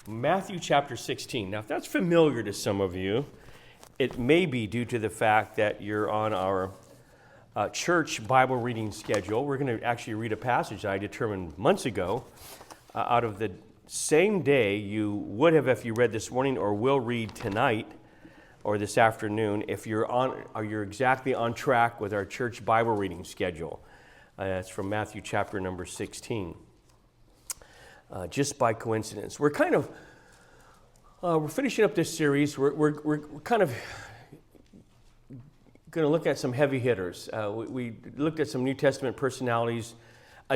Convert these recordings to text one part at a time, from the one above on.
Matthew chapter 16. Now, if that's familiar to some of you, it may be due to the fact that you're on our church Bible reading schedule. We're going to actually read a passage I determined months ago out of the same day you would have if you read this morning or will read tonight or this afternoon if you're exactly on track with our church Bible reading schedule. It's from Matthew chapter number 16. Just by coincidence. We're finishing up this series. We're kind of going to look at some heavy hitters. We looked at some New Testament personalities,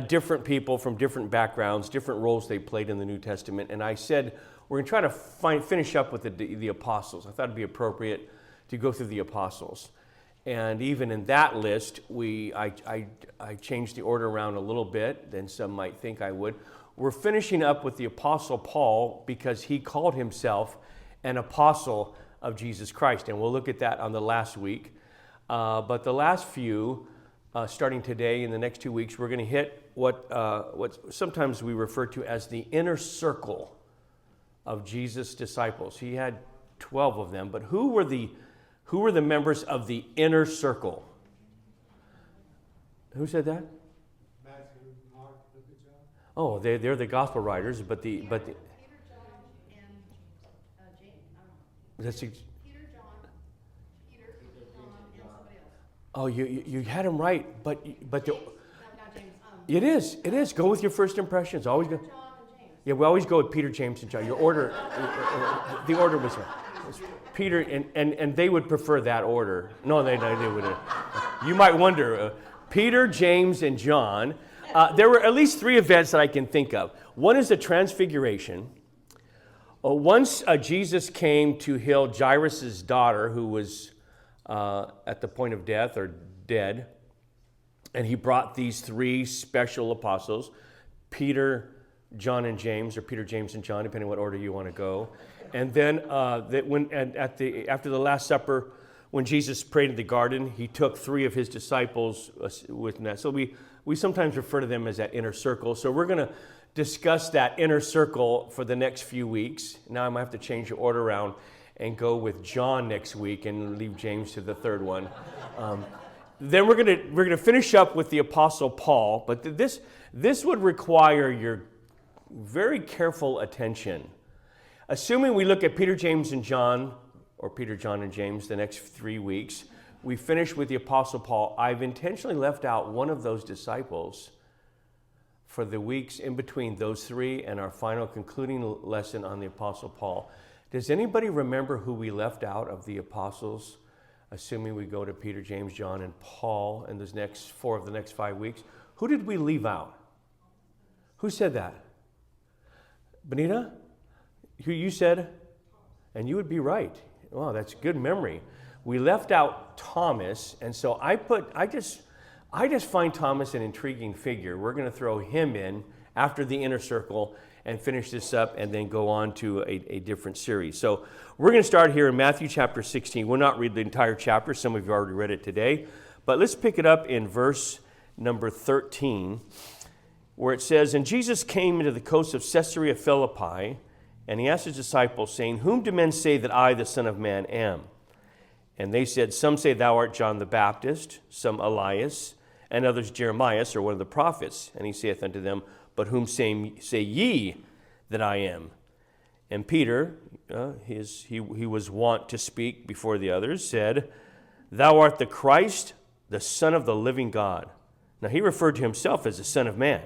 different people from different backgrounds, different roles they played in the New Testament. And I said we're going to try to finish up with the apostles. I thought it'd be appropriate to go through the apostles. And even in that list, I changed the order around a little bit than some might think I would. We're finishing up with the Apostle Paul because he called himself an apostle of Jesus Christ. And we'll look at that on the last week. But the last few, starting today in the next 2 weeks, we're going to hit what sometimes we refer to as the inner circle of Jesus' disciples. He had 12 of them, but who were the members of the inner circle? Who said that? Oh, they're the gospel writers, but Peter, John, and James. That's Peter, John, and somebody else. Oh, you had them right, but James, not James. It is. Go with your first impressions. Always go. John and James. Yeah, we always go with Peter, James, and John. Your order, the order was right. Peter, and they would prefer that order. No, they wouldn't. You might wonder, Peter, James, and John. There were at least 3 events that I can think of. One is the Transfiguration. Once Jesus came to heal Jairus' daughter, who was at the point of death or dead, and he brought these 3 special apostles, Peter, John, and James, or Peter, James, and John, depending on what order you want to go. And then after the Last Supper, when Jesus prayed in the garden, he took 3 of his disciples with him. So we sometimes refer to them as that inner circle. So we're going to discuss that inner circle for the next few weeks. Now I might have to change the order around and go with John next week and leave James to the third one. Then we're going to finish up with the Apostle Paul, but this would require your very careful attention. Assuming we look at Peter, James, and John, or Peter, John, and James the next 3 weeks, we finish with the Apostle Paul. I've intentionally left out one of those disciples for the weeks in between those 3 and our final concluding lesson on the Apostle Paul. Does anybody remember who we left out of the apostles, assuming we go to Peter, James, John, and Paul in those next 4 of the next 5 weeks? Who did we leave out? Who said that? Benita? Who you said? And you would be right. Wow, that's good memory. We left out Thomas, and so I just find Thomas an intriguing figure. We're going to throw him in after the inner circle and finish this up and then go on to a different series. So we're going to start here in Matthew chapter 16. We'll not read the entire chapter. Some of you already read it today. But let's pick it up in verse number 13, where it says, "And Jesus came into the coast of Caesarea Philippi, and he asked his disciples, saying, 'Whom do men say that I, the Son of Man, am?' And they said, 'Some say thou art John the Baptist, some Elias, and others Jeremiah, or one of the prophets.' And he saith unto them, 'But whom say ye that I am?' And Peter, he was wont to speak before the others, said, 'Thou art the Christ, the Son of the living God.' Now he referred to himself as the Son of Man.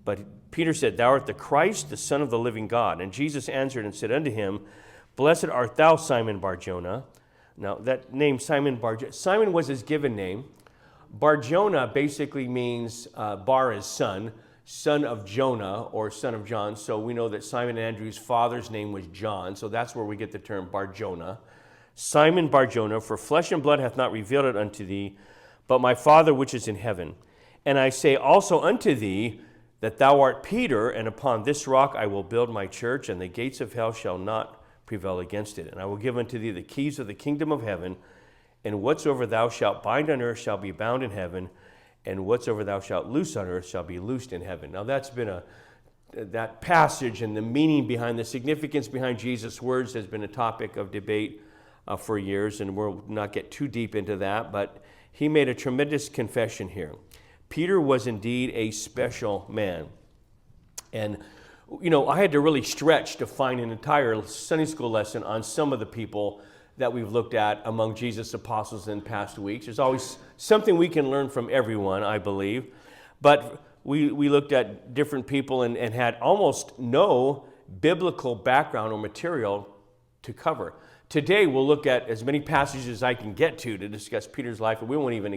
But Peter said, 'Thou art the Christ, the Son of the living God.' And Jesus answered and said unto him, 'Blessed art thou, Simon Bar-Jonah.'" Now, that name, Simon was his given name. Bar-Jonah basically means Bar is son of Jonah or son of John. So we know that Simon and Andrew's father's name was John. So that's where we get the term Bar-Jonah. Simon Bar-Jonah, for flesh and blood hath not revealed it unto thee, but my Father which is in heaven. And I say also unto thee that thou art Peter, and upon this rock I will build my church, and the gates of hell shall not prevail against it. And I will give unto thee the keys of the kingdom of heaven, and whatsoever thou shalt bind on earth shall be bound in heaven, and whatsoever thou shalt loose on earth shall be loosed in heaven. Now that's been that passage and the meaning behind, the significance behind Jesus' words has been a topic of debate for years, and we'll not get too deep into that, but he made a tremendous confession here. Peter was indeed a special man. And, I had to really stretch to find an entire Sunday school lesson on some of the people that we've looked at among Jesus' apostles in past weeks. There's always something we can learn from everyone, I believe. But we looked at different people and had almost no biblical background or material to cover. Today, we'll look at as many passages as I can get to discuss Peter's life, and we won't even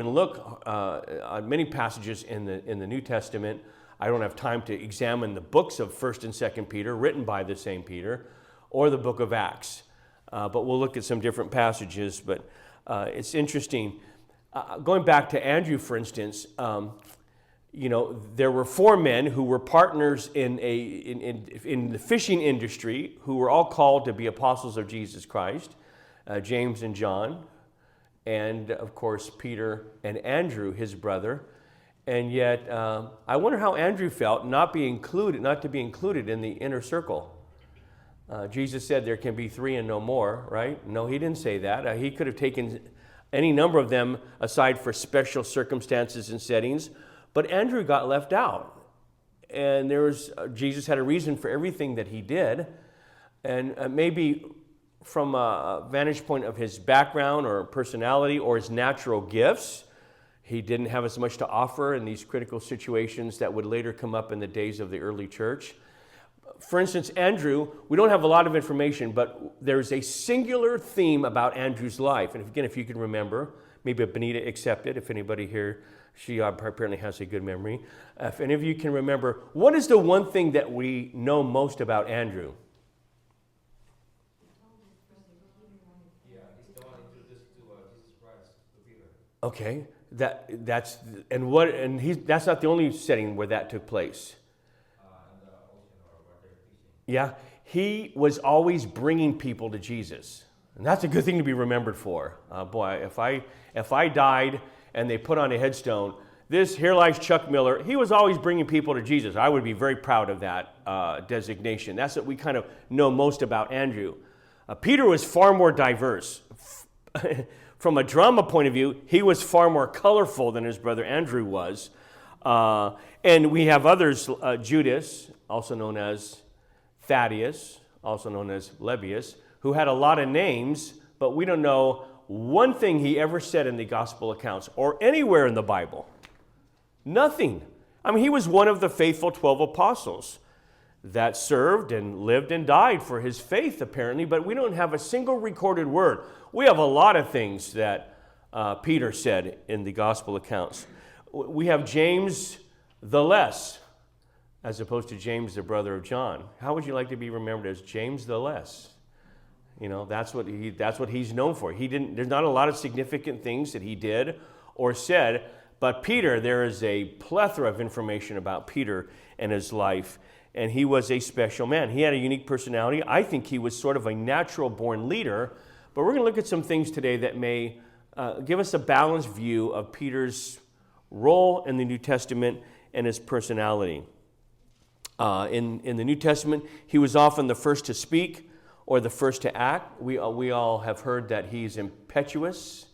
look at many passages in the New Testament. I don't have time to examine the books of 1st and 2nd Peter, written by the same Peter, or the book of Acts. But we'll look at some different passages. But it's interesting. Going back to Andrew, for instance, there were 4 men who were partners in the fishing industry who were all called to be apostles of Jesus Christ, James and John, and of course Peter and Andrew, his brother. And yet, I wonder how Andrew felt not to be included in the inner circle. Jesus said there can be 3 and no more, right? No, he didn't say that. He could have taken any number of them aside for special circumstances and settings, but Andrew got left out. And Jesus had a reason for everything that he did. And maybe from a vantage point of his background or personality or his natural gifts, he didn't have as much to offer in these critical situations that would later come up in the days of the early church. For instance, Andrew, we don't have a lot of information, but there's a singular theme about Andrew's life. And again, if you can remember, maybe Benita accepted, if anybody here, she apparently has a good memory. If any of you can remember, what is the one thing that we know most about Andrew? He's the one introduced to Jesus Christ, to Peter. Okay. That's not the only setting where that took place. In the ocean or where they're fishing. Yeah, he was always bringing people to Jesus, and that's a good thing to be remembered for. Boy, if I died and they put on a headstone, here lies Chuck Miller. He was always bringing people to Jesus. I would be very proud of that designation. That's what we kind of know most about Andrew. Peter was far more diverse. From a drama point of view, he was far more colorful than his brother Andrew was. And we have others, Judas, also known as Thaddeus, also known as Lebbeus, who had a lot of names, but we don't know one thing he ever said in the gospel accounts or anywhere in the Bible. Nothing. I mean, he was one of the faithful 12 apostles that served and lived and died for his faith, apparently, but we don't have a single recorded word. We have a lot of things that Peter said in the gospel accounts. We have James the Less, as opposed to James, the brother of John. How would you like to be remembered as James the Less? That's what he's known for. There's not a lot of significant things that he did or said, but Peter, there is a plethora of information about Peter and his life. And he was a special man. He had a unique personality. I think he was sort of a natural-born leader. But we're going to look at some things today that may give us a balanced view of Peter's role in the New Testament and his personality. In the New Testament, he was often the first to speak or the first to act. We all have heard that he's impetuous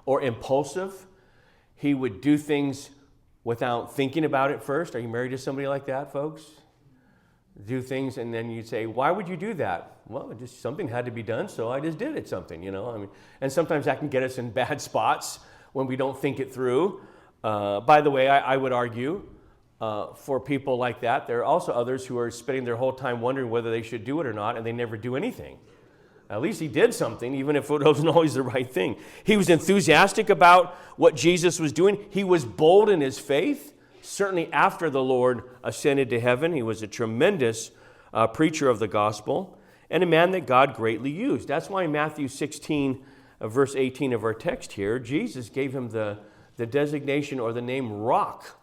or impulsive. He would do things without thinking about it first. Are you married to somebody like that, folks? Do things and then you'd say, why would you do that? Well, just something had to be done, so I just did it, something, and sometimes that can get us in bad spots when we don't think it through. By the way, I would argue for people like that, there are also others who are spending their whole time wondering whether they should do it or not, and they never do anything. At least he did something, even if it wasn't always the right thing. He was enthusiastic about what Jesus was doing. He was bold in his faith. Certainly after the Lord ascended to heaven, he was a tremendous preacher of the gospel and a man that God greatly used. That's why in Matthew 16, verse 18 of our text here, Jesus gave him the designation or the name Rock.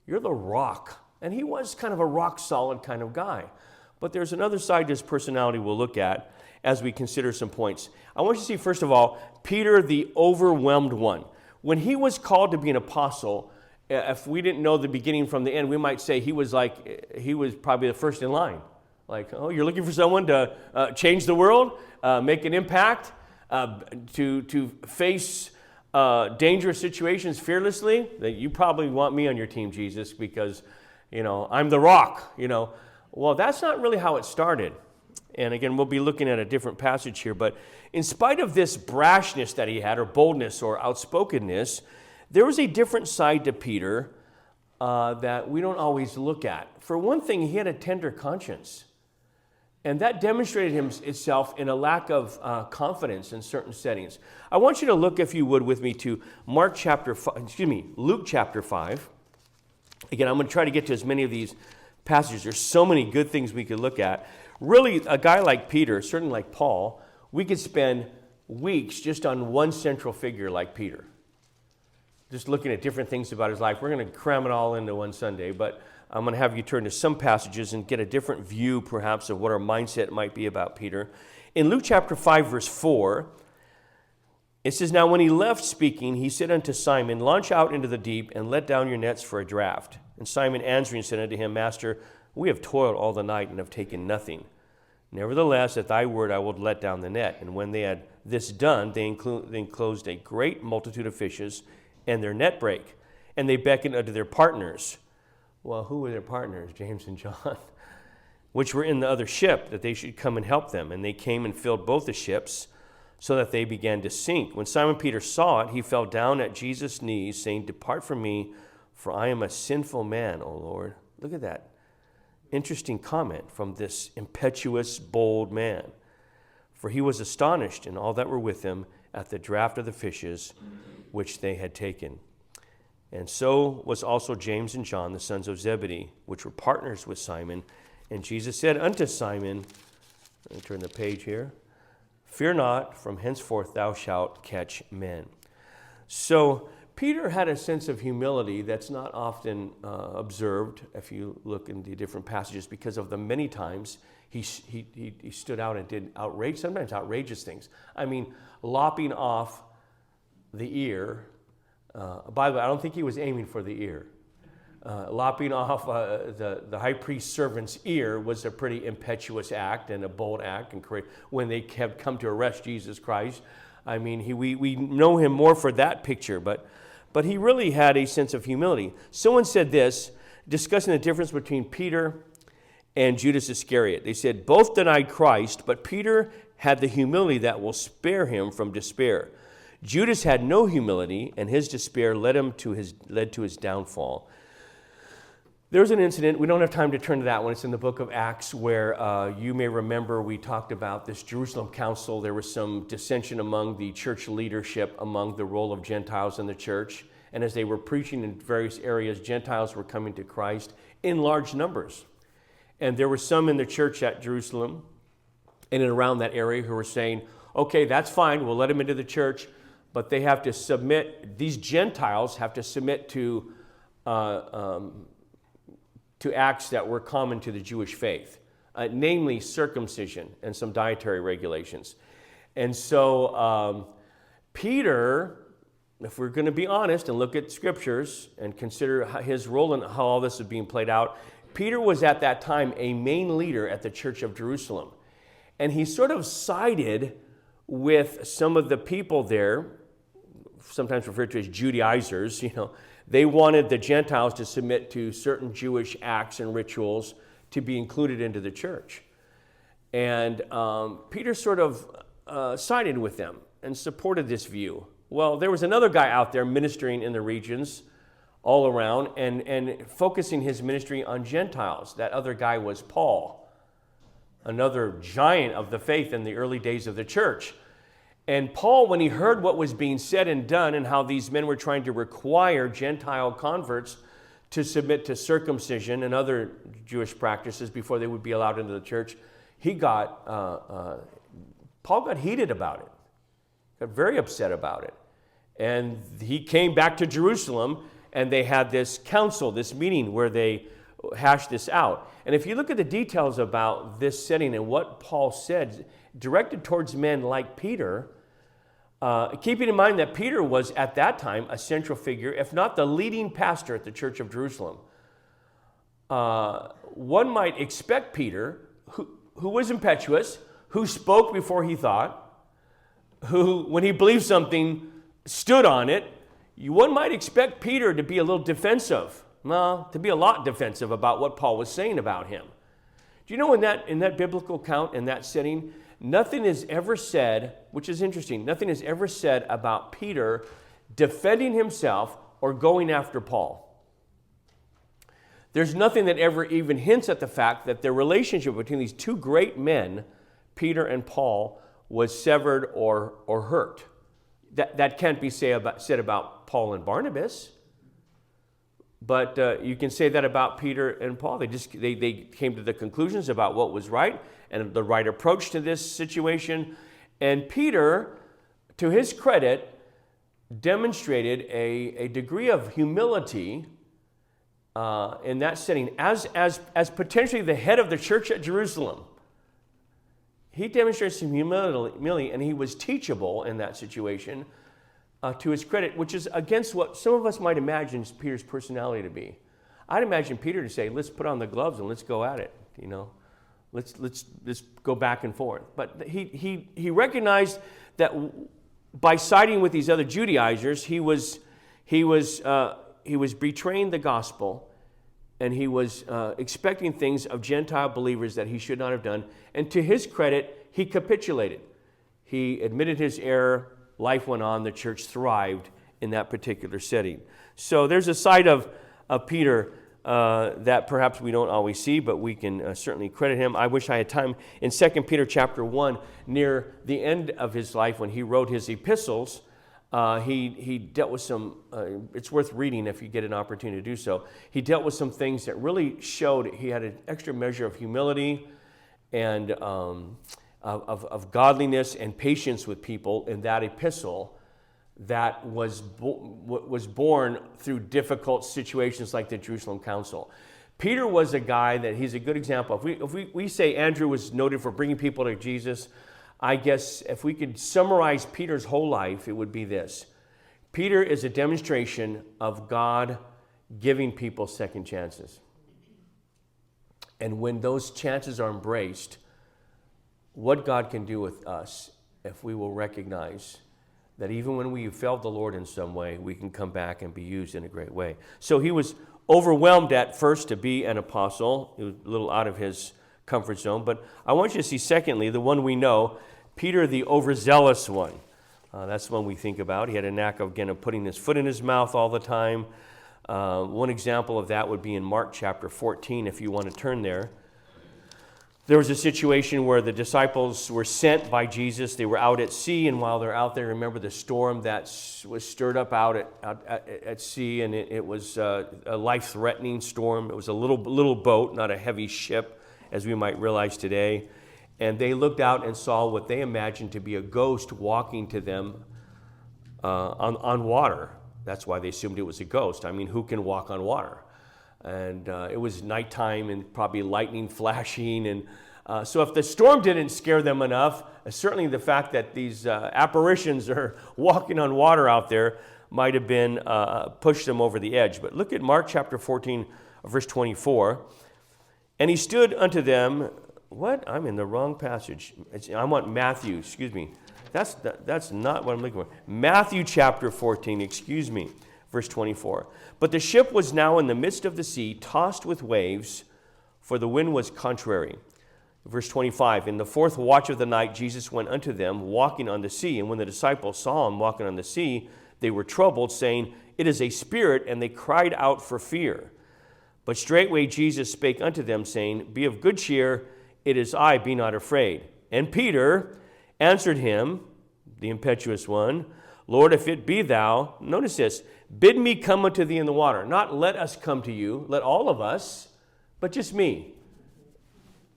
You're the Rock. And he was kind of a rock-solid kind of guy. But there's another side to his personality we'll look at as we consider some points. I want you to see, first of all, Peter the overwhelmed one. When he was called to be an apostle, if we didn't know the beginning from the end, we might say he was probably the first in line. Like, oh, you're looking for someone to change the world, make an impact, to face dangerous situations fearlessly. That you probably want me on your team, Jesus, because I'm the rock. Well, that's not really how it started. And again, we'll be looking at a different passage here. But in spite of this brashness that he had, or boldness, or outspokenness, there was a different side to Peter that we don't always look at. For one thing, he had a tender conscience. And that demonstrated itself in a lack of confidence in certain settings. I want you to look, if you would, with me to Luke chapter 5. Again, I'm going to try to get to as many of these passages. There's so many good things we could look at. Really, a guy like Peter, certainly like Paul, we could spend weeks just on one central figure like Peter. Just looking at different things about his life. We're going to cram it all into one Sunday, but I'm going to have you turn to some passages and get a different view, perhaps, of what our mindset might be about Peter. In Luke chapter 5, verse 4, it says, "Now when he left speaking, he said unto Simon, Launch out into the deep, and let down your nets for a draught. And Simon answering said unto him, Master, we have toiled all the night, and have taken nothing. Nevertheless, at thy word I will let down the net. And when they had this done, they enclosed a great multitude of fishes, and their net brake. And they beckoned unto their partners." Well, who were their partners? James and John, which were in the other ship, that they should come and help them. And they came and filled both the ships, so that they began to sink. When Simon Peter saw it, he fell down at Jesus' knees, saying, Depart from me, for I am a sinful man, O Lord. Look at that interesting comment from this impetuous, bold man. For he was astonished, and all that were with him, at the draught of the fishes which they had taken. And so was also James and John, the sons of Zebedee, which were partners with Simon. And Jesus said unto Simon, let me turn the page here, Fear not, from henceforth thou shalt catch men. So Peter had a sense of humility that's not often observed if you look in the different passages, because of the many times he stood out and did sometimes outrageous things. I mean, lopping off the ear. By the way, I don't think he was aiming for the ear. Lopping off the high priest's servant's ear was a pretty impetuous act and a bold act. And when they had come to arrest Jesus Christ, I mean, we know him more for that picture, but he really had a sense of humility. Someone said this, discussing the difference between Peter and Judas Iscariot. They said, both denied Christ, but Peter had the humility that will spare him from despair. Judas had no humility, and his despair led to his downfall. There's an incident, we don't have time to turn to that one, it's in the book of Acts, where you may remember we talked about this Jerusalem council. There was some dissension among the church leadership, among the role of Gentiles in the church. And as they were preaching in various areas, Gentiles were coming to Christ in large numbers. And there were some in the church at Jerusalem and around that area who were saying, okay, that's fine, we'll let them into the church, but they have to submit, these Gentiles have to submit to acts that were common to the Jewish faith, namely circumcision and some dietary regulations. And so Peter, if we're going to be honest and look at scriptures and consider his role in how all this is being played out, Peter was at that time a main leader at the church of Jerusalem. And he sort of sided with some of the people there, sometimes referred to as Judaizers. They wanted the Gentiles to submit to certain Jewish acts and rituals to be included into the church. And Peter sort of sided with them and supported this view. Well, there was another guy out there ministering in the regions all around and focusing his ministry on Gentiles. That other guy was Paul, another giant of the faith in the early days of the church. And Paul, when he heard what was being said and done and how these men were trying to require Gentile converts to submit to circumcision and other Jewish practices before they would be allowed into the church, Paul got heated about it, got very upset about it. And he came back to Jerusalem, and they had this council, this meeting where they hashed this out. And if you look at the details about this setting and what Paul said, directed towards men like Peter, Keeping in mind that Peter was at that time a central figure, if not the leading pastor at the Church of Jerusalem. One might expect Peter, who was impetuous, who spoke before he thought, who, when he believed something, stood on it. One might expect Peter to be a little defensive, to be a lot defensive about what Paul was saying about him. Do you know in that biblical account, in that setting, nothing is ever said, which is interesting, nothing is ever said about Peter defending himself or going after Paul. There's nothing that ever even hints at the fact that the relationship between these two great men, Peter and Paul, was severed or hurt. That can't be said about Paul and Barnabas. But you can say that about Peter and Paul. They came to the conclusions about what was right and the right approach to this situation. And Peter, to his credit, demonstrated a degree of humility in that setting as potentially the head of the church at Jerusalem. He demonstrated some humility, and he was teachable in that situation, to his credit, which is against what some of us might imagine Peter's personality to be. I'd imagine Peter to say, let's put on the gloves and let's go at it, Let's go back and forth. But he recognized that by siding with these other Judaizers, he was betraying the gospel, and he was expecting things of Gentile believers that he should not have done. And to his credit, he capitulated. He admitted his error. Life went on. The church thrived in that particular setting. So there's a side of Peter that perhaps we don't always see, but we can certainly credit him. I wish I had time. In 2 Peter chapter 1, near the end of his life, when he wrote his epistles, he dealt with some, it's worth reading if you get an opportunity to do so. He dealt with some things that really showed he had an extra measure of humility and of godliness and patience with people in that epistle that was born through difficult situations like the Jerusalem Council. Peter was a guy that he's a good example. If we say Andrew was noted for bringing people to Jesus, I guess if we could summarize Peter's whole life, it would be this. Peter is a demonstration of God giving people second chances. And when those chances are embraced, what God can do with us if we will recognize that even when we failed the Lord in some way, we can come back and be used in a great way. So he was overwhelmed at first to be an apostle. He was a little out of his comfort zone. But I want you to see, secondly, the one we know, Peter the overzealous one. That's the one we think about. He had a knack of putting his foot in his mouth all the time. One example of that would be in Mark chapter 14, if you want to turn there. There was a situation where the disciples were sent by Jesus. They were out at sea, and while they're out there, remember the storm that was stirred up out at sea, and it was a life-threatening storm. It was a little boat, not a heavy ship, as we might realize today. And they looked out and saw what they imagined to be a ghost walking to them on water. That's why they assumed it was a ghost. I mean, who can walk on water? And it was nighttime and probably lightning flashing. And so if the storm didn't scare them enough, certainly the fact that these apparitions are walking on water out there might have been pushed them over the edge. But look at Mark chapter 14, verse 24. And he stood unto them. What? I'm in the wrong passage. I want Matthew, excuse me. That's not what I'm looking for. Matthew chapter 14, excuse me. Verse 24. But the ship was now in the midst of the sea, tossed with waves, for the wind was contrary. Verse 25. In the fourth watch of the night, Jesus went unto them, walking on the sea. And when the disciples saw him walking on the sea, they were troubled, saying, It is a spirit, and they cried out for fear. But straightway Jesus spake unto them, saying, Be of good cheer, it is I, be not afraid. And Peter answered him, the impetuous one, Lord, if it be thou, notice this, bid me come unto thee in the water. Not let us come to you, let all of us, but just me.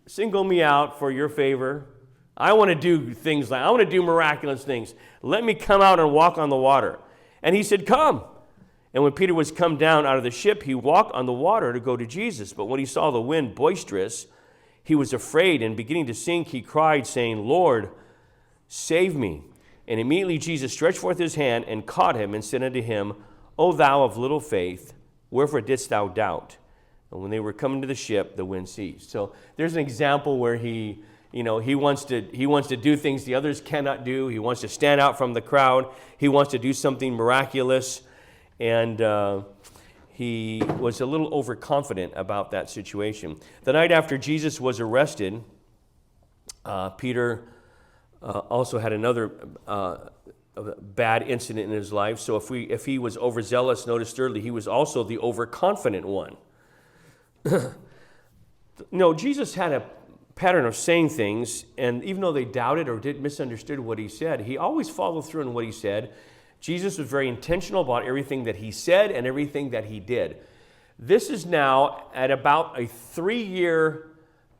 Single me out for your favor. I want to do things I want to do miraculous things. Let me come out and walk on the water. And he said, Come. And when Peter was come down out of the ship, he walked on the water to go to Jesus. But when he saw the wind boisterous, he was afraid, and beginning to sink, he cried, saying, Lord, save me. And immediately Jesus stretched forth his hand and caught him and said unto him, O thou of little faith, wherefore didst thou doubt? And when they were coming to the ship, the wind ceased. So there's an example where he wants to do things the others cannot do. He wants to stand out from the crowd. He wants to do something miraculous. And he was a little overconfident about that situation. The night after Jesus was arrested, Peter also had another bad incident in his life. So if he was overzealous, notice thirdly, he was also the overconfident one. No, Jesus had a pattern of saying things, and even though they doubted or misunderstood what he said, he always followed through on what he said. Jesus was very intentional about everything that he said and everything that he did. This is now at about a 3-year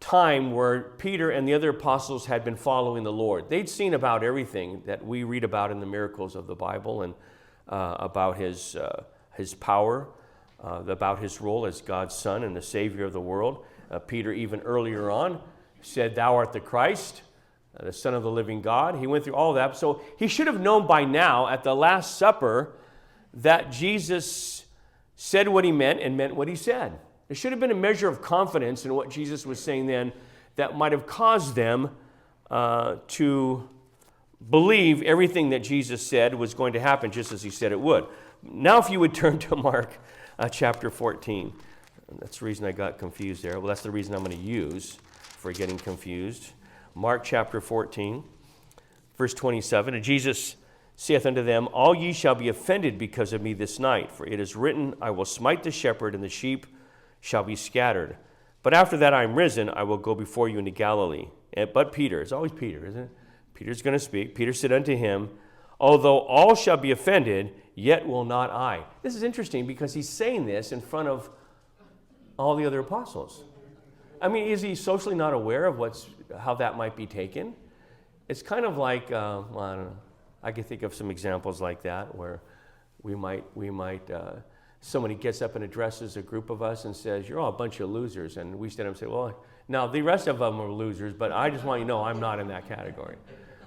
time where Peter and the other apostles had been following the Lord. They'd seen about everything that we read about in the miracles of the Bible, and about his power, about his role as God's Son and the Savior of the world. Peter, even earlier on, said, Thou art the Christ, the Son of the living God. He went through all that. So he should have known by now at the Last Supper that Jesus said what he meant and meant what he said. There should have been a measure of confidence in what Jesus was saying then that might have caused them to believe everything that Jesus said was going to happen just as he said it would. Now if you would turn to Mark chapter 14. That's the reason I got confused there. Well, that's the reason I'm going to use for getting confused. Mark chapter 14, verse 27. And Jesus saith unto them, All ye shall be offended because of me this night, for it is written, I will smite the shepherd, and the sheep shall be scattered. But after that I am risen, I will go before you into Galilee. But Peter, it's always Peter, isn't it? Peter's going to speak. Peter said unto him, Although all shall be offended, yet will not I. This is interesting because he's saying this in front of all the other apostles. I mean, is he socially not aware of how that might be taken? It's kind of like, I don't know. I can think of some examples like that where we might somebody gets up and addresses a group of us and says, you're all a bunch of losers. And we stand up and say, well, now the rest of them are losers, but I just want you to know I'm not in that category.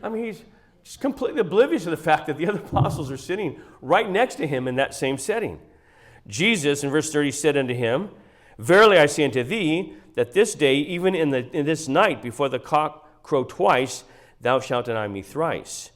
I mean, he's just completely oblivious of the fact that the other apostles are sitting right next to him in that same setting. Jesus, in verse 30, said unto him, Verily I say unto thee, that this day, even in this night, before the cock crow twice, thou shalt deny me thrice.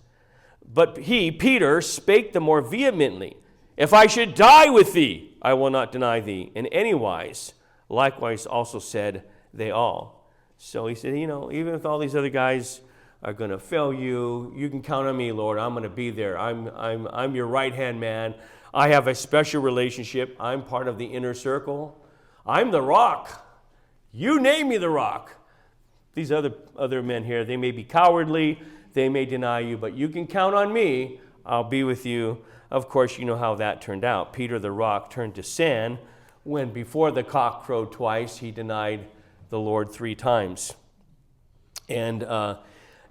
But he, Peter, spake the more vehemently, If I should die with thee, I will not deny thee in any wise. Likewise also said they all. So he said, even if all these other guys are going to fail you, you can count on me, Lord. I'm going to be there. I'm your right-hand man. I have a special relationship. I'm part of the inner circle. I'm the rock. You name me the rock. These other men here, they may be cowardly, they may deny you, but you can count on me. I'll be with you. Of course, you know how that turned out. Peter the rock turned to sand when before the cock crowed twice, he denied the Lord 3 times. And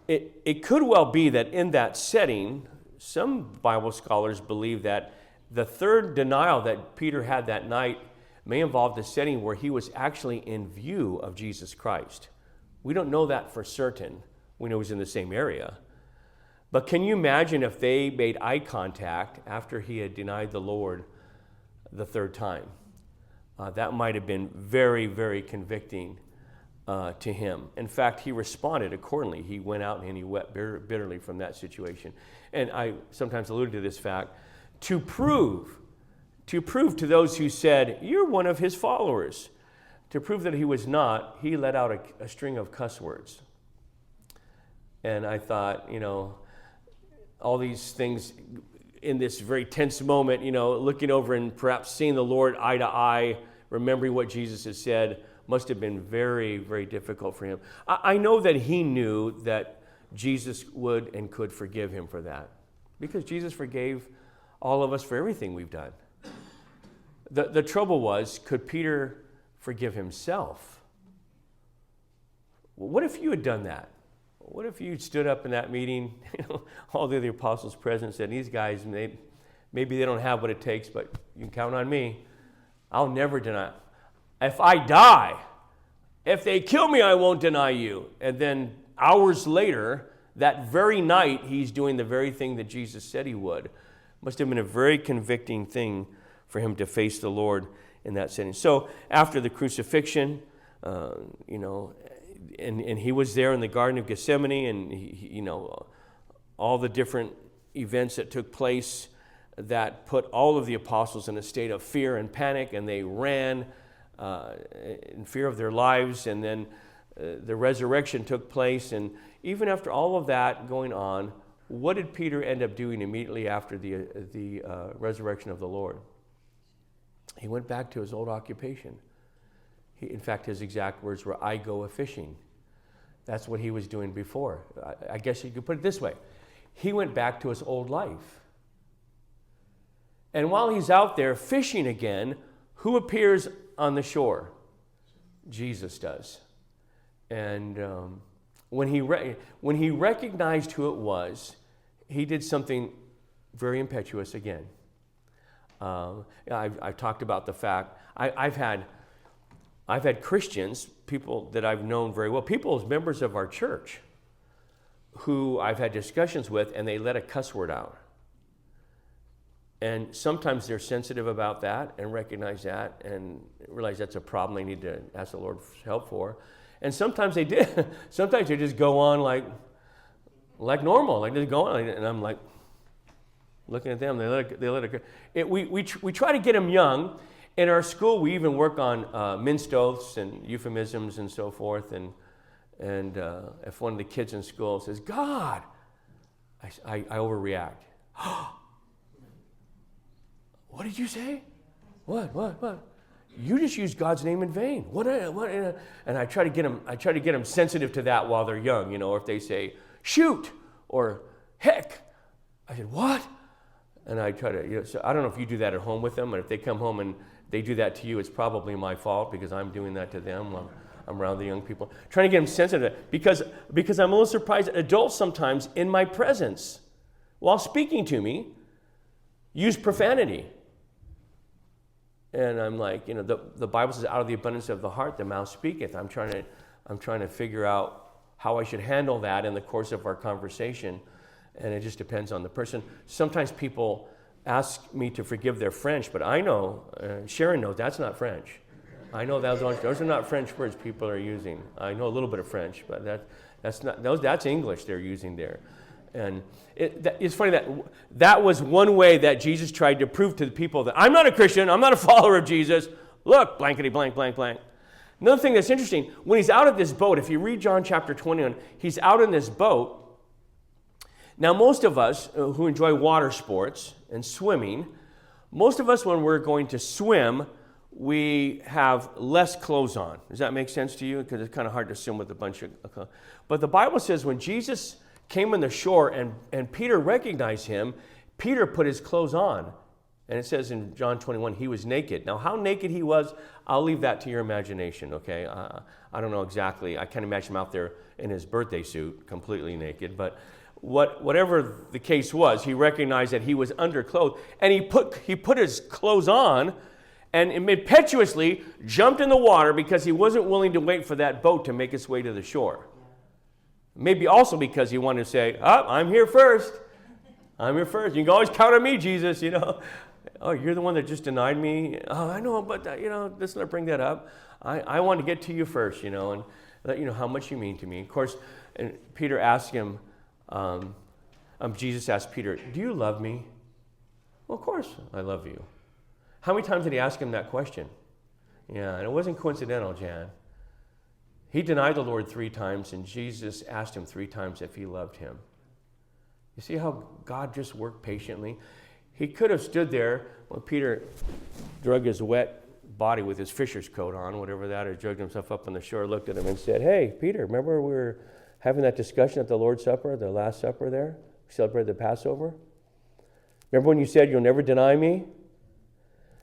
it could well be that in that setting, some Bible scholars believe that the third denial that Peter had that night may involve a setting where he was actually in view of Jesus Christ. We don't know that for certain. We know he's in the same area. But can you imagine if they made eye contact after he had denied the Lord the 3rd time? That might have been very, very convicting to him. In fact, he responded accordingly. He went out and he wept bitterly from that situation. And I sometimes allude to this fact, to prove to those who said, you're one of his followers, to prove that he was not, he let out a string of cuss words. And I thought, all these things in this very tense moment, looking over and perhaps seeing the Lord eye to eye, remembering what Jesus has said, must have been very, very difficult for him. I know that he knew that Jesus would and could forgive him for that, because Jesus forgave all of us for everything we've done. The trouble was, could Peter forgive himself? Well, what if you had done that? What if you stood up in that meeting, all the other apostles present said, these guys, maybe they don't have what it takes, but you can count on me. I'll never deny. If I die, if they kill me, I won't deny you. And then hours later, that very night, he's doing the very thing that Jesus said he would. Must have been a very convicting thing for him to face the Lord in that setting. So after the crucifixion, and he was there in the Garden of Gethsemane, and all the different events that took place that put all of the apostles in a state of fear and panic, and they ran in fear of their lives, and then the resurrection took place. And even after all of that going on, what did Peter end up doing immediately after the resurrection of the Lord? He went back to his old occupation. In fact, his exact words were, "I go a-fishing." That's what he was doing before. I guess you could put it this way. He went back to his old life. And while he's out there fishing again, who appears on the shore? Jesus does. And when he recognized who it was, he did something very impetuous again. I've talked about the fact I've had Christians, people that I've known very well, people as members of our church, who I've had discussions with, and they let a cuss word out. And sometimes they're sensitive about that and recognize that and realize that's a problem they need to ask the Lord for help for. And sometimes they did. Sometimes they just go on like normal, like they go on, and I'm like looking at them. They let it. We try to get them young. In our school, we even work on minced oaths and euphemisms and so forth. And if one of the kids in school says, "God," I overreact. What did you say? What? You just used God's name in vain. What? And I try to get them sensitive to that while they're young. Or if they say "shoot" or "heck," I said, "What?" And I try to. So I don't know if you do that at home with them, and if they come home and they do that to you, it's probably my fault because I'm doing that to them while I'm around the young people. Trying to get them sensitive because I'm a little surprised that adults sometimes in my presence, while speaking to me, use profanity. And I'm like, the Bible says, "Out of the abundance of the heart, the mouth speaketh." I'm trying to figure out how I should handle that in the course of our conversation, and it just depends on the person. Sometimes people ask me to forgive their French, but I know, Sharon knows that's not French. I know those are not French words people are using. I know a little bit of French, but that's English they're using there. And it's funny that was one way that Jesus tried to prove to the people that I'm not a Christian, I'm not a follower of Jesus. Look, blankety blank, blank, blank. Another thing that's interesting, when he's out of this boat, if you read John chapter 21, he's out in this boat. Now, most of us who enjoy water sports and swimming, most of us when we're going to swim, we have less clothes on. Does that make sense to you? Because it's kind of hard to swim with a bunch of clothes. But the Bible says when Jesus came on the shore and Peter recognized him, Peter put his clothes on. And it says in John 21, he was naked. Now, how naked he was, I'll leave that to your imagination, okay? I don't know exactly. I can't imagine him out there in his birthday suit, completely naked. But whatever the case was, he recognized that he was underclothed. And he put his clothes on and impetuously jumped in the water because he wasn't willing to wait for that boat to make its way to the shore. Maybe also because he wanted to say, I'm here first. I'm here first. You can always count on me, Jesus, Oh, you're the one that just denied me? Oh, I know, but, let's not bring that up. I want to get to you first, and let you know how much you mean to me. Of course, and Peter asked him, Jesus asked Peter, "Do you love me?" "Well, of course I love you." How many times did he ask him that question? Yeah, and it wasn't coincidental, Jan. He denied the Lord 3 times, and Jesus asked him 3 times if he loved him. You see how God just worked patiently? He could have stood there when Peter drug his wet body with his fisher's coat on, whatever that, or dragged himself up on the shore, looked at him and said, "Hey, Peter, remember we were having that discussion at the Lord's Supper, the Last Supper there? We celebrated the Passover? Remember when you said you'll never deny me?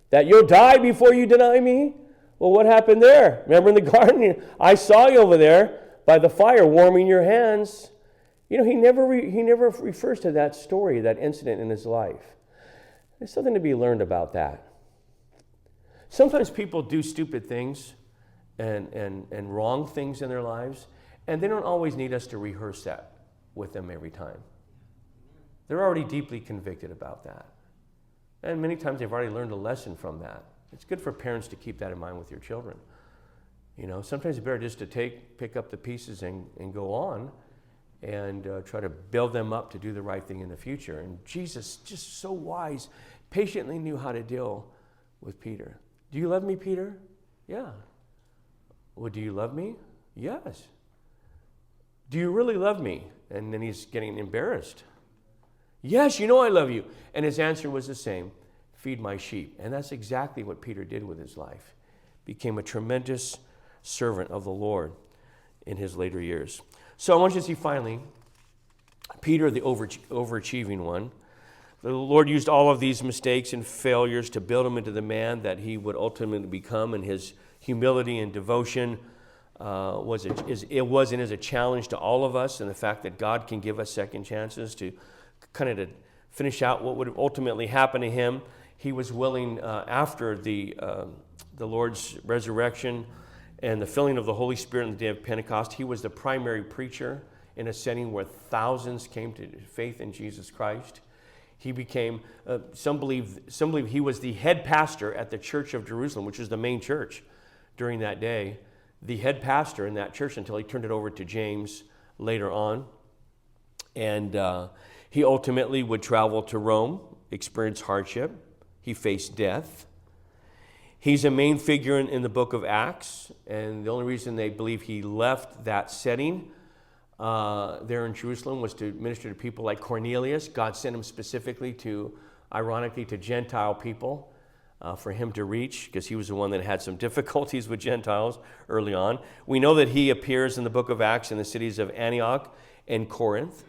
That you'll die before you deny me? Well, what happened there? Remember in the garden? I saw you over there by the fire warming your hands." He never refers to that story, that incident in his life. There's something to be learned about that. Sometimes people do stupid things and wrong things in their lives, and they don't always need us to rehearse that. with them every time. They're already deeply convicted about that. And many times they've already learned a lesson from that. It's good for parents to keep that in mind with your children. You know, sometimes it's better just to pick up the pieces and go on and try to build them up to do the right thing in the future. And Jesus, just so wise, patiently knew how to deal with Peter. Do you love me, Peter? Yeah. Well, do you love me? Yes. Do you really love me? And then he's getting embarrassed. Yes, you know I love you. And his answer was the same, feed my sheep. And that's exactly what Peter did with his life. Became a tremendous servant of the Lord in his later years. So I want you to see finally, Peter, the overachieving one. The Lord used all of these mistakes and failures to build him into the man that he would ultimately become, and his humility and devotion was and is a challenge to all of us, and the fact that God can give us second chances to kind of to finish out what would ultimately happen to him. He was willing, after the Lord's resurrection and the filling of the Holy Spirit on the day of Pentecost, he was the primary preacher in a setting where thousands came to faith in Jesus Christ. He became, some believe he was the head pastor at the Church of Jerusalem, which is the main church during that day, the head pastor in that church until he turned it over to James later on. And he ultimately would travel to Rome, experience hardship. He faced death. He's a main figure in the book of Acts, and the only reason they believe he left that setting there in Jerusalem was to minister to people like Cornelius. God sent him specifically ironically, to Gentile people for him to reach, because he was the one that had some difficulties with Gentiles early on. We know that he appears in the book of Acts in the cities of Antioch and Corinth,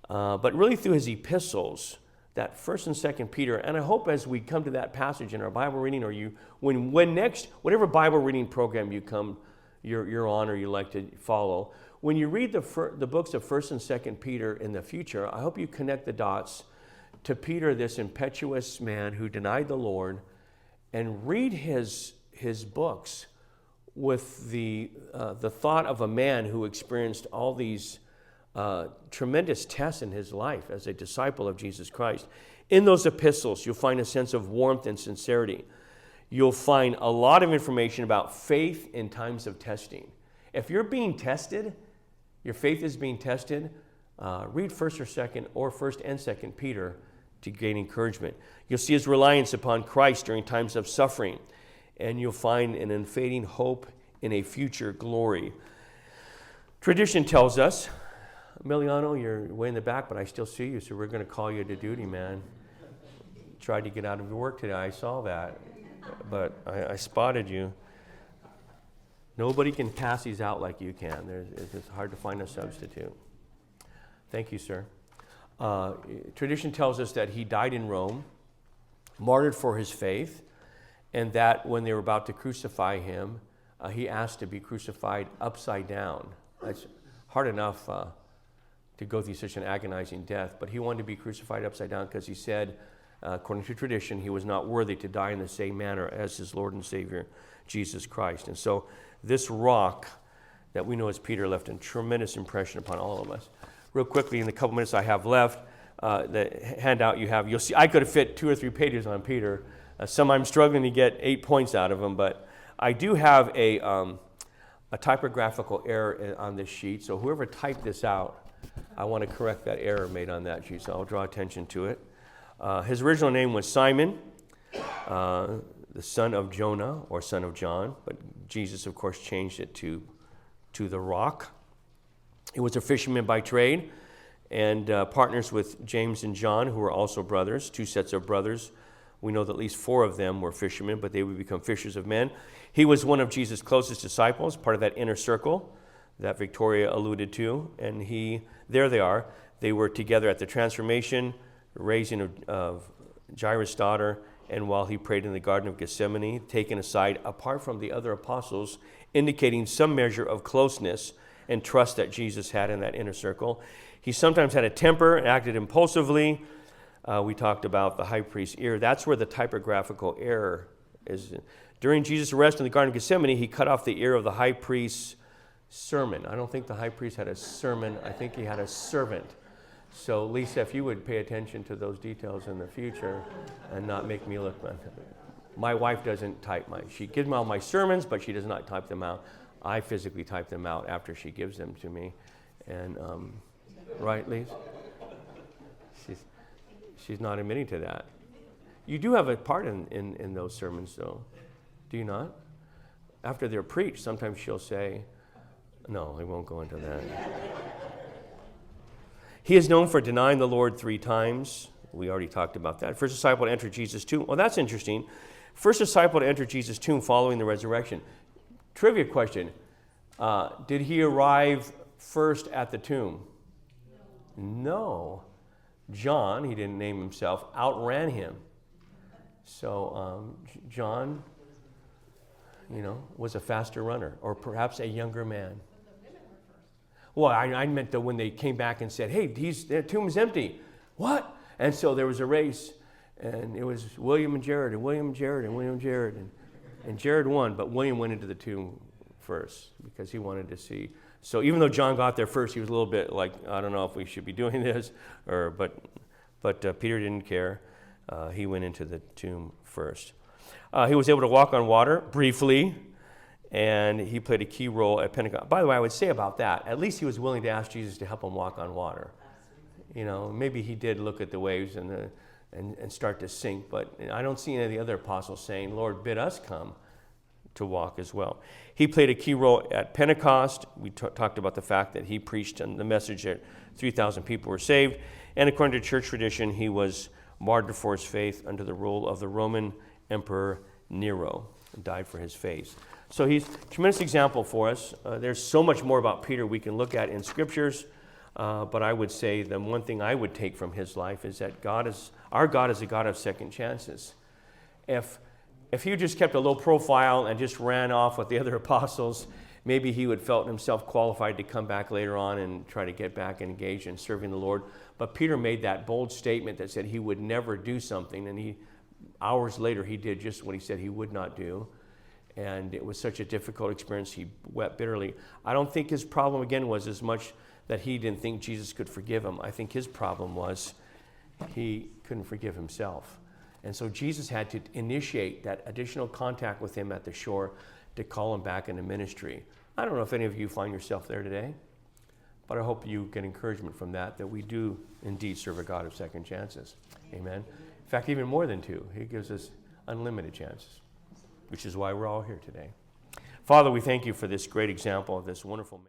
but really through his epistles, that 1st and 2nd Peter, and I hope as we come to that passage in our Bible reading, or when next, whatever Bible reading program you're on or you like to follow, when you read the books of 1st and 2nd Peter in the future, I hope you connect the dots to Peter, this impetuous man who denied the Lord, and read his books with the thought of a man who experienced all these tremendous tests in his life as a disciple of Jesus Christ. In those epistles, you'll find a sense of warmth and sincerity. You'll find a lot of information about faith in times of testing. If you're being tested, your faith is being tested, read 1st or 2nd, or 1st and 2nd Peter to gain encouragement. You'll see his reliance upon Christ during times of suffering, and you'll find an unfading hope in a future glory. Tradition tells us, Emiliano, you're way in the back, but I still see you, so we're going to call you to duty, man. Tried to get out of your work today, I saw that, but I spotted you. Nobody can pass these out like you can. It's hard to find a substitute. Thank you, sir. Tradition tells us that he died in Rome, martyred for his faith, and that when they were about to crucify him, he asked to be crucified upside down. That's hard enough to go through such an agonizing death, but he wanted to be crucified upside down because he said, according to tradition, he was not worthy to die in the same manner as his Lord and Savior, Jesus Christ. And so this rock that we know as Peter left a tremendous impression upon all of us. Real quickly, in the couple minutes I have left, the handout you have, you'll see I could have fit 2 or 3 pages on Peter. Some I'm struggling to get 8 points out of him, but I do have a typographical error on this sheet, so whoever typed this out, I want to correct that error made on that sheet, so I'll draw attention to it. His original name was Simon, the son of Jonah, or son of John, but Jesus, of course, changed it to the Rock. He was a fisherman by trade, and partners with James and John, who were also brothers, 2 sets of brothers. We know that at least 4 of them were fishermen, but they would become fishers of men. He was one of Jesus' closest disciples, part of that inner circle that Victoria alluded to, and there they are. They were together at the transformation, raising of Jairus' daughter, and while he prayed in the Garden of Gethsemane, taken aside apart from the other apostles, indicating some measure of closeness and trust that Jesus had in that inner circle. He sometimes had a temper and acted impulsively. We talked about the high priest's ear. That's where the typographical error is. During Jesus' arrest in the Garden of Gethsemane, he cut off the ear of the high priest's sermon. I don't think the high priest had a sermon. I think he had a servant. So Lisa, if you would pay attention to those details in the future and not make me look bad. My wife doesn't type she gives me all my sermons, but she does not type them out. I physically type them out after she gives them to me. And, right, Lisa? She's not admitting to that. You do have a part in those sermons, though, do you not? After they're preached, sometimes she'll say, no, I won't go into that. He is known for denying the Lord 3 times. We already talked about that. First disciple to enter Jesus' tomb. Well, that's interesting. First disciple to enter Jesus' tomb following the resurrection. Trivia question. Did he arrive first at the tomb? No. John, he didn't name himself, outran him. So John, was a faster runner, or perhaps a younger man. Well, I meant that when they came back and said, hey, the tomb is empty. What? And so there was a race, and it was William and Jared, and William and Jared, and William and Jared. And Jared won, but William went into the tomb first because he wanted to see. So even though John got there first, he was a little bit like, I don't know if we should be doing this, but Peter didn't care. He went into the tomb first. He was able to walk on water briefly, and he played a key role at Pentecost. By the way, I would say about that, at least he was willing to ask Jesus to help him walk on water. Maybe he did look at the waves and start to sink, but I don't see any of the other apostles saying, Lord, bid us come to walk as well. He played a key role at Pentecost. We talked about the fact that he preached and the message that 3,000 people were saved. And according to church tradition, he was martyred for his faith under the rule of the Roman Emperor Nero and died for his faith. So he's a tremendous example for us. There's so much more about Peter we can look at in scriptures, but I would say the one thing I would take from his life is that our God is a God of second chances. If he just kept a low profile and just ran off with the other apostles, maybe he would felt himself qualified to come back later on and try to get back and engage in serving the Lord. But Peter made that bold statement that said he would never do something, and hours later he did just what he said he would not do. And it was such a difficult experience, he wept bitterly. I don't think his problem, again, was as much that he didn't think Jesus could forgive him. I think his problem was he couldn't forgive himself. And so Jesus had to initiate that additional contact with him at the shore to call him back into ministry. I don't know if any of you find yourself there today, but I hope you get encouragement from that we do indeed serve a God of second chances. Amen. In fact, even more than 2. He gives us unlimited chances, which is why we're all here today. Father, we thank you for this great example of this wonderful man.